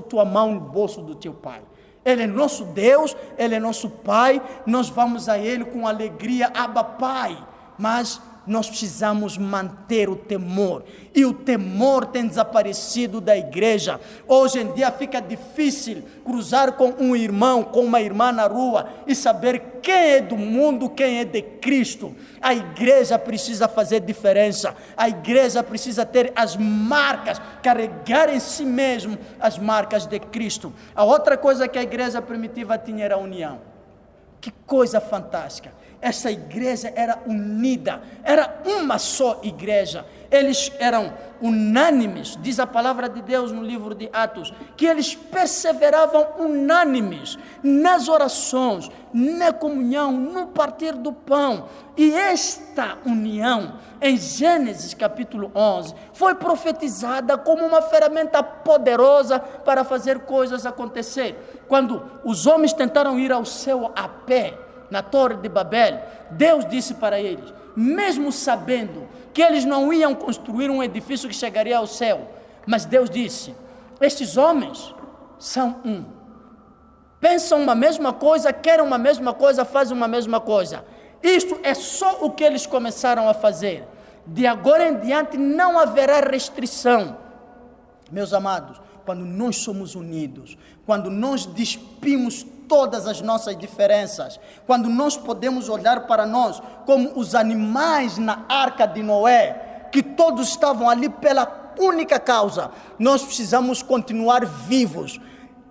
tua mão no bolso do teu pai. Ele é nosso Deus, Ele é nosso Pai, nós vamos a Ele com alegria, Abba Pai, mas nós precisamos manter o temor, e o temor tem desaparecido da igreja. Hoje em dia fica difícil cruzar com um irmão, com uma irmã na rua e saber quem é do mundo, quem é de Cristo. A igreja precisa fazer diferença, a igreja precisa ter as marcas, carregar em si mesmo as marcas de Cristo. A outra coisa que a igreja primitiva tinha era a união. Que coisa fantástica! Essa igreja era unida, era uma só igreja. Eles eram unânimes, diz a palavra de Deus no livro de Atos, que eles perseveravam unânimes nas orações, na comunhão, no partir do pão. E esta união, em Gênesis capítulo 11, foi profetizada como uma ferramenta poderosa para fazer coisas acontecer. Quando os homens tentaram ir ao céu a pé, na Torre de Babel, Deus disse para eles, mesmo sabendo que eles não iam construir um edifício que chegaria ao céu, mas Deus disse, estes homens são um, pensam uma mesma coisa, querem uma mesma coisa, fazem uma mesma coisa. Isto é só o que eles começaram a fazer. De agora em diante não haverá restrição. Meus amados, quando nós somos unidos, quando nós despimos todas as nossas diferenças, quando nós podemos olhar para nós como os animais na arca de Noé, que todos estavam ali pela única causa, nós precisamos continuar vivos.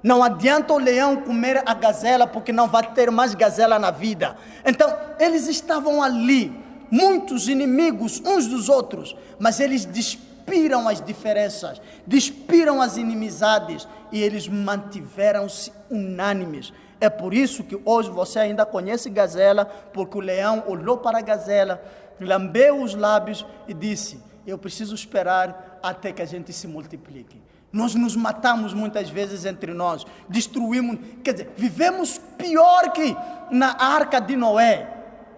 Não adianta o leão comer a gazela, porque não vai ter mais gazela na vida. Então, eles estavam ali, muitos inimigos uns dos outros, mas eles despiram as diferenças, despiram as inimizades, e eles mantiveram-se unânimes. É por isso que hoje você ainda conhece gazela, porque o leão olhou para a gazela, lambeu os lábios e disse, eu preciso esperar até que a gente se multiplique. Nós nos matamos muitas vezes entre nós, destruímos, quer dizer, vivemos pior que na arca de Noé.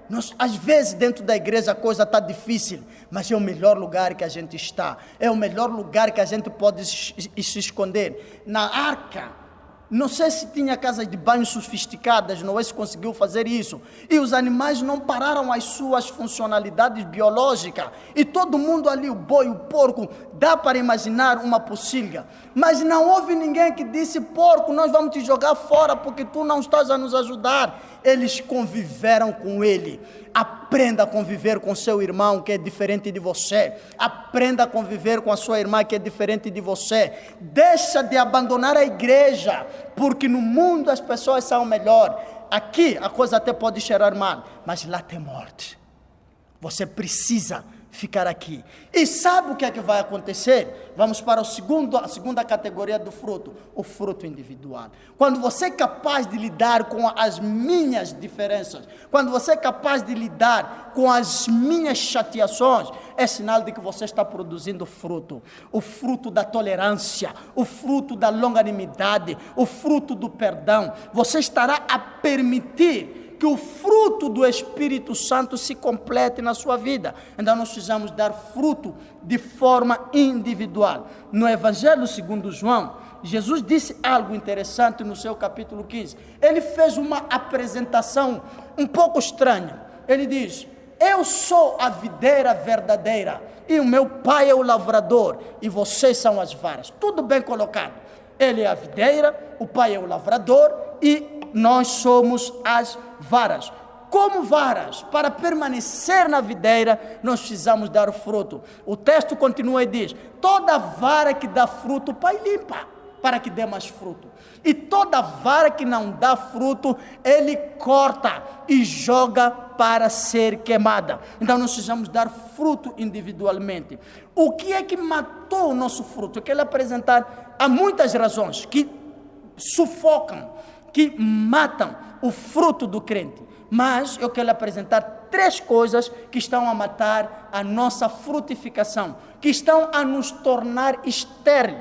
Nós, às vezes dentro da igreja a coisa está difícil, mas é o melhor lugar que a gente está, é o melhor lugar que a gente pode se esconder. Na arca, não sei se tinha casas de banho sofisticadas, Noé conseguiu fazer isso, e os animais não pararam as suas funcionalidades biológicas, e todo mundo ali, o boi, o porco, dá para imaginar uma pocilga, mas não houve ninguém que disse, porco, nós vamos te jogar fora, porque tu não estás a nos ajudar. Eles conviveram com ele. Aprenda a conviver com seu irmão que é diferente de você, aprenda a conviver com a sua irmã que é diferente de você, deixa de abandonar a igreja, porque no mundo as pessoas são melhor, aqui a coisa até pode cheirar mal, mas lá tem morte, você precisa ficar aqui. E sabe o que é que vai acontecer? Vamos para a segunda categoria do fruto, o fruto individual. Quando você é capaz de lidar com as minhas diferenças, quando você é capaz de lidar com as minhas chateações, é sinal de que você está produzindo fruto. O fruto da tolerância, o fruto da longanimidade, o fruto do perdão. Você estará a permitir que o fruto do Espírito Santo se complete na sua vida. Então nós precisamos dar fruto de forma individual. No Evangelho segundo João, Jesus disse algo interessante no seu capítulo 15. Ele fez uma apresentação um pouco estranha. Ele diz, eu sou a videira verdadeira, e o meu pai é o lavrador, e vocês são as varas. Tudo bem colocado. Ele é a videira, o pai é o lavrador, e nós somos as varas. Como varas, para permanecer na videira, nós precisamos dar fruto. O texto continua e diz, toda vara que dá fruto, o pai limpa, para que dê mais fruto. E toda vara que não dá fruto, ele corta e joga para ser queimada. Então nós precisamos dar fruto individualmente. O que é que matou o nosso fruto? Eu quero apresentar, há muitas razões que sufocam, que matam o fruto do crente. Mas eu quero apresentar 3 coisas que estão a matar a nossa frutificação, que estão a nos tornar estéril,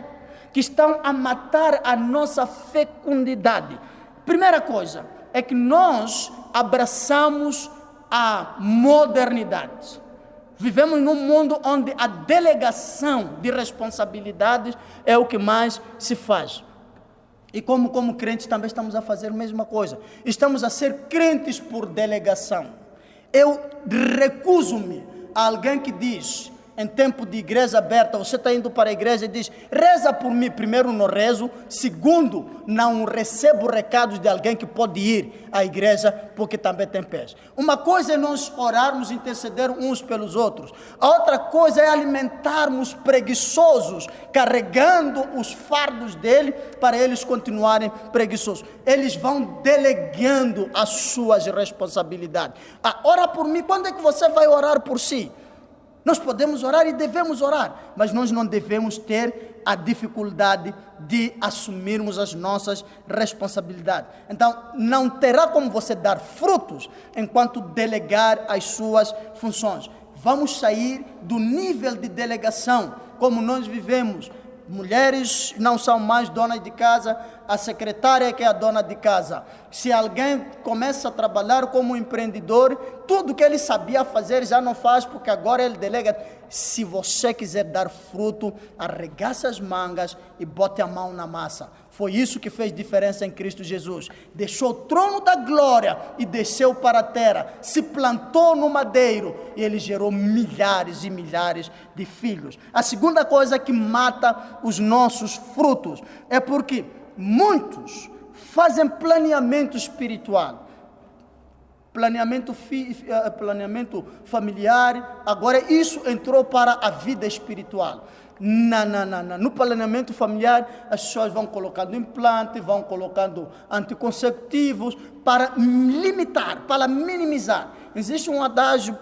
que estão a matar a nossa fecundidade. Primeira coisa é que nós abraçamos a modernidade. Vivemos num mundo onde a delegação de responsabilidades é o que mais se faz. E como crentes também estamos a fazer a mesma coisa. Estamos a ser crentes por delegação. Eu recuso-me a alguém que diz, em tempo de igreja aberta, você está indo para a igreja e diz, reza por mim. Primeiro, não rezo. Segundo, não recebo recados de alguém que pode ir à igreja, porque também tem pés. Uma coisa é nós orarmos, interceder uns pelos outros. A outra coisa é alimentarmos preguiçosos, carregando os fardos dele, para eles continuarem preguiçosos. Eles vão delegando as suas responsabilidades. Ora por mim. Quando é que você vai orar por si? Nós podemos orar e devemos orar, mas nós não devemos ter a dificuldade de assumirmos as nossas responsabilidades. Então, não terá como você dar frutos enquanto delegar as suas funções. Vamos sair do nível de delegação como nós vivemos mulheres não são mais donas de casa, a secretária é que é a dona de casa. Se alguém começa a trabalhar como empreendedor, tudo que ele sabia fazer já não faz, porque agora ele delega. Se você quiser dar fruto, arregaça as mangas e bote a mão na massa. Foi isso que fez diferença em Cristo Jesus. Deixou o trono da glória e desceu para a terra. Se plantou no madeiro e ele gerou milhares e milhares de filhos. A segunda coisa que mata os nossos frutos é porque muitos fazem planeamento espiritual. Planeamento familiar, agora isso entrou para a vida espiritual. No planeamento familiar, as pessoas vão colocando implante, vão colocando anticonceptivos para limitar, para minimizar. Existe um adágio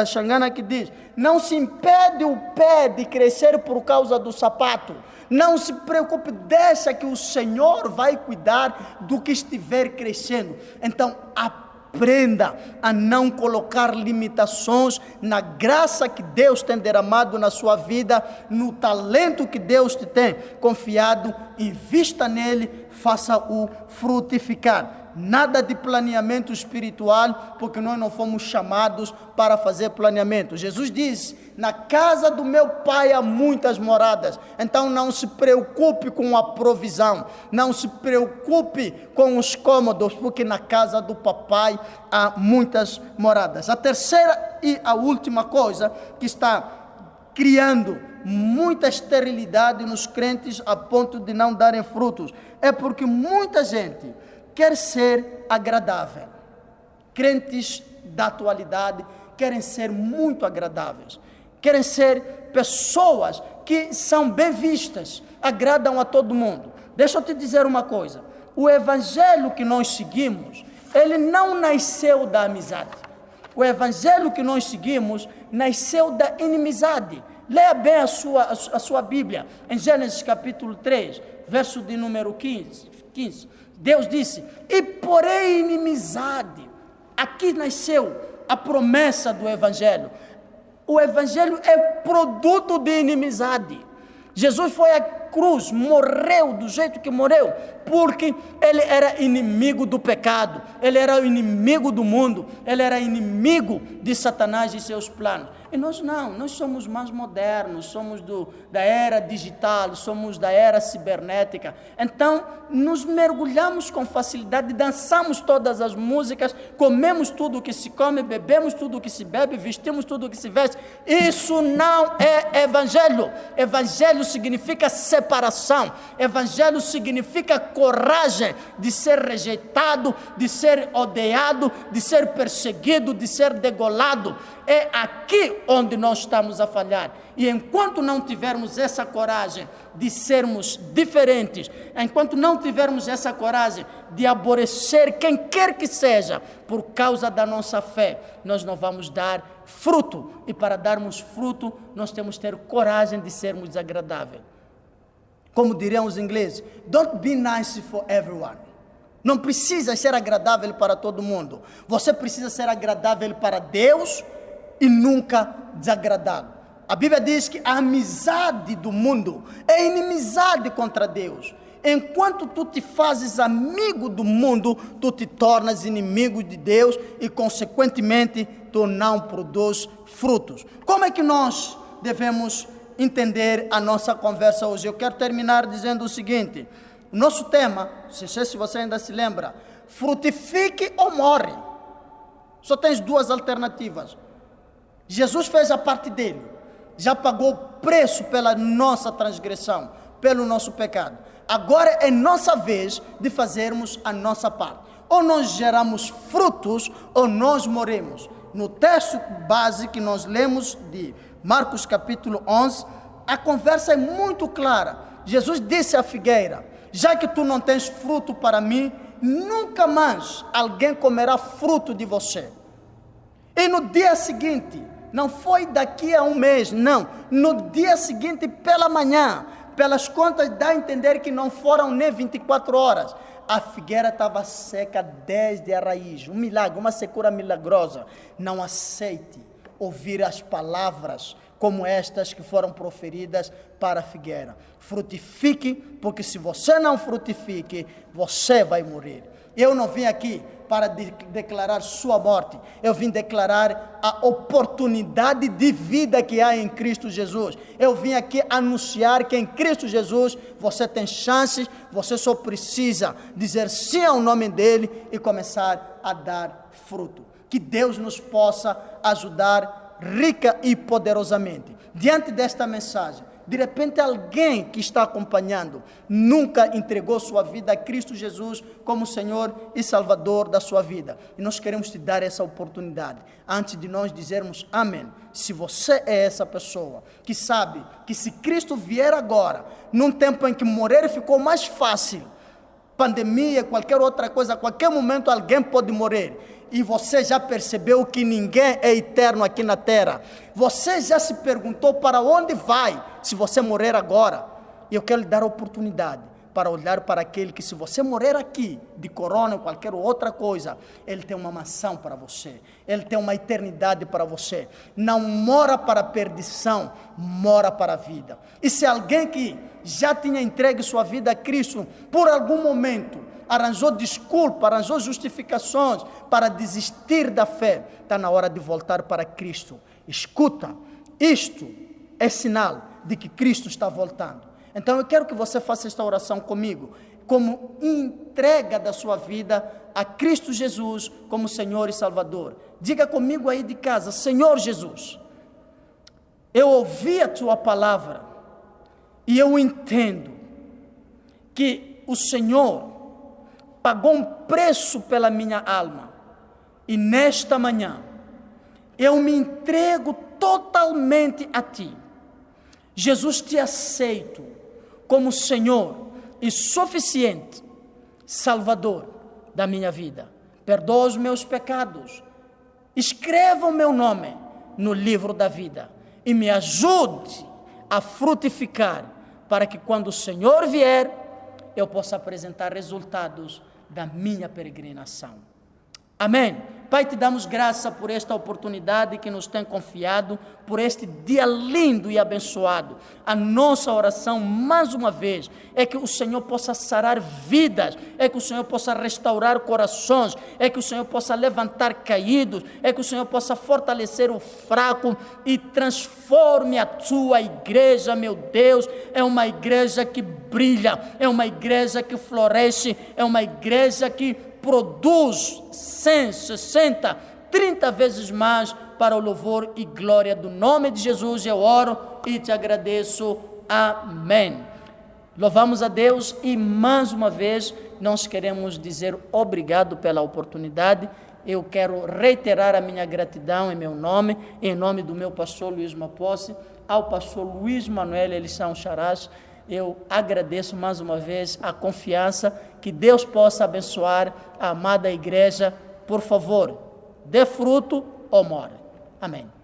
xangana que diz: não se impede o pé de crescer por causa do sapato. Não se preocupe, deixa que o Senhor vai cuidar do que estiver crescendo. Então, aprenda a não colocar limitações na graça que Deus tem derramado na sua vida, no talento que Deus te tem confiado. Invista nele, faça-o frutificar. Nada de planeamento espiritual, porque nós não fomos chamados para fazer planeamento. Jesus diz: na casa do meu pai há muitas moradas. Então não se preocupe com a provisão, não se preocupe com os cômodos, porque na casa do papai há muitas moradas. A terceira e a última coisa que está criando muita esterilidade nos crentes a ponto de não darem frutos é porque muita gente quer ser agradável. Crentes da atualidade querem ser muito agradáveis, querem ser pessoas que são bem vistas, agradam a todo mundo. Deixa eu te dizer uma coisa: o evangelho que nós seguimos, ele não nasceu da amizade. O evangelho que nós seguimos nasceu da inimizade. Leia bem a sua Bíblia, em Gênesis capítulo 3, verso de número 15. Deus disse: e porém inimizade. Aqui nasceu a promessa do evangelho. O evangelho é produto de inimizade. Jesus foi à cruz, morreu do jeito que morreu, porque ele era inimigo do pecado, ele era inimigo do mundo, ele era inimigo de Satanás e seus planos. E nós não, nós somos mais modernos, somos da era digital, somos da era cibernética. Então, nos mergulhamos com facilidade, dançamos todas as músicas, comemos tudo o que se come, bebemos tudo o que se bebe, vestimos tudo o que se veste. Isso não é evangelho. Evangelho significa separação. Evangelho significa coragem de ser rejeitado, de ser odiado, de ser perseguido, de ser degolado. É aqui onde nós estamos a falhar. E enquanto não tivermos essa coragem de sermos diferentes, enquanto não tivermos essa coragem de aborrecer quem quer que seja por causa da nossa fé, nós não vamos dar fruto. E para darmos fruto, nós temos que ter coragem de sermos agradáveis. Como diriam os ingleses: don't be nice for everyone. Não precisa ser agradável para todo mundo. Você precisa ser agradável para Deus e nunca desagradá-lo. A Bíblia diz que a amizade do mundo é inimizade contra Deus. Enquanto tu te fazes amigo do mundo, tu te tornas inimigo de Deus e, consequentemente, tu não produz frutos. Como é que nós devemos entender a nossa conversa hoje? Eu quero terminar dizendo o seguinte: o nosso tema, se você ainda se lembra, frutifique ou morre. Só tens duas alternativas. Jesus fez a parte dele, já pagou o preço pela nossa transgressão, pelo nosso pecado. Agora é nossa vez de fazermos a nossa parte. Ou nós geramos frutos, ou nós morremos. No texto base que nós lemos de Marcos capítulo 11, a conversa é muito clara. Jesus disse à figueira: já que tu não tens fruto para mim, nunca mais alguém comerá fruto de você. E no dia seguinte, não foi daqui a um mês, não. No dia seguinte, pela manhã, pelas contas dá a entender que não foram nem 24 horas. A figueira estava seca desde a raiz. Um milagre, uma secura milagrosa. Não aceite ouvir as palavras como estas que foram proferidas para a figueira. Frutifique, porque se você não frutifique, você vai morrer. Eu não vim aqui para declarar sua morte. Eu vim declarar a oportunidade de vida que há em Cristo Jesus. Eu vim aqui anunciar que em Cristo Jesus você tem chances, você só precisa dizer sim ao nome dele e começar a dar fruto. Que Deus nos possa ajudar rica e poderosamente. Diante desta mensagem, de repente alguém que está acompanhando nunca entregou sua vida a Cristo Jesus como Senhor e Salvador da sua vida. E nós queremos te dar essa oportunidade. Antes de nós dizermos amém, se você é essa pessoa que sabe que se Cristo vier agora, num tempo em que morrer ficou mais fácil, pandemia, qualquer outra coisa, a qualquer momento alguém pode morrer, e você já percebeu que ninguém é eterno aqui na terra, você já se perguntou para onde vai se você morrer agora? E eu quero lhe dar a oportunidade para olhar para aquele que, se você morrer aqui de corona ou qualquer outra coisa, ele tem uma mansão para você, ele tem uma eternidade para você. Não mora para a perdição, mora para a vida. E se alguém que já tinha entregue sua vida a Cristo, por algum momento arranjou desculpa, arranjou justificações para desistir da fé, está na hora de voltar para Cristo. Escuta, isto é sinal de que Cristo está voltando. Então eu quero que você faça esta oração comigo, como entrega da sua vida a Cristo Jesus como Senhor e Salvador. Diga comigo aí de casa: Senhor Jesus, eu ouvi a tua palavra e eu entendo que o Senhor pagou um preço pela minha alma, e nesta manhã eu me entrego totalmente a ti. Jesus, te aceito como Senhor e suficiente Salvador da minha vida. Perdoa os meus pecados, escreva o meu nome no livro da vida e me ajude a frutificar, para que quando o Senhor vier, eu possa apresentar resultados da minha peregrinação. Amém. Pai, te damos graça por esta oportunidade que nos tem confiado, por este dia lindo e abençoado. A nossa oração, mais uma vez, é que o Senhor possa sarar vidas, é que o Senhor possa restaurar corações, é que o Senhor possa levantar caídos, é que o Senhor possa fortalecer o fraco e transforme a tua igreja, meu Deus. É uma igreja que brilha, é uma igreja que floresce, é uma igreja que produz 100, 60, 30 vezes mais para o louvor e glória do nome de Jesus. Eu oro e te agradeço. Amém. Louvamos a Deus e mais uma vez nós queremos dizer obrigado pela oportunidade. Eu quero reiterar a minha gratidão em meu nome, em nome do meu pastor Luiz Maposse, ao pastor Luiz Manuel Elisão Charás. Eu agradeço mais uma vez a confiança. Que Deus possa abençoar a amada igreja. Por favor, dê fruto ou morre. Amém.